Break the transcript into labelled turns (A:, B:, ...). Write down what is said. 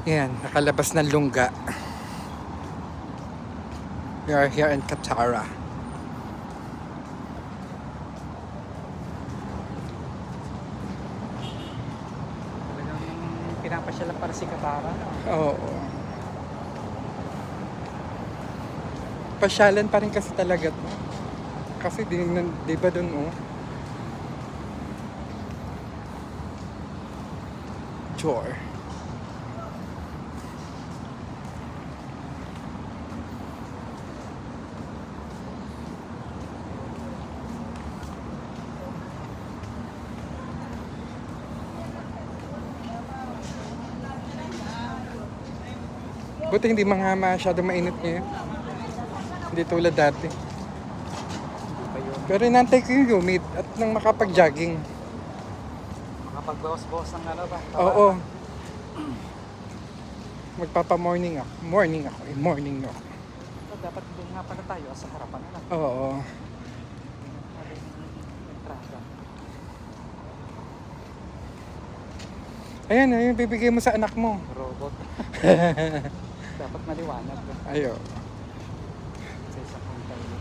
A: Yan, nakalabas ng lungga. We are here in Katara.
B: Talagang pinapasyalan para si Katara.
A: Oo. Pasyalan pa rin kasi talaga to. Kasi di ba dun Chore. Buti hindi mga masyado mainit ngayon. Hindi tulad dati. Pero inantay ko yung humid at nang makapag-jogging.
B: Makapag-bawas-bawas ng ano ba?
A: Oo. Magpapa-morning ako. Morning ako.
B: Dapat doon nga pala tayo sa harapan na lang.
A: Oo. Ayan, ayun, bibigay mo sa anak mo.
B: Robot. Dapat maliwanag.
A: Ayo.
B: Sa isang kong tayo.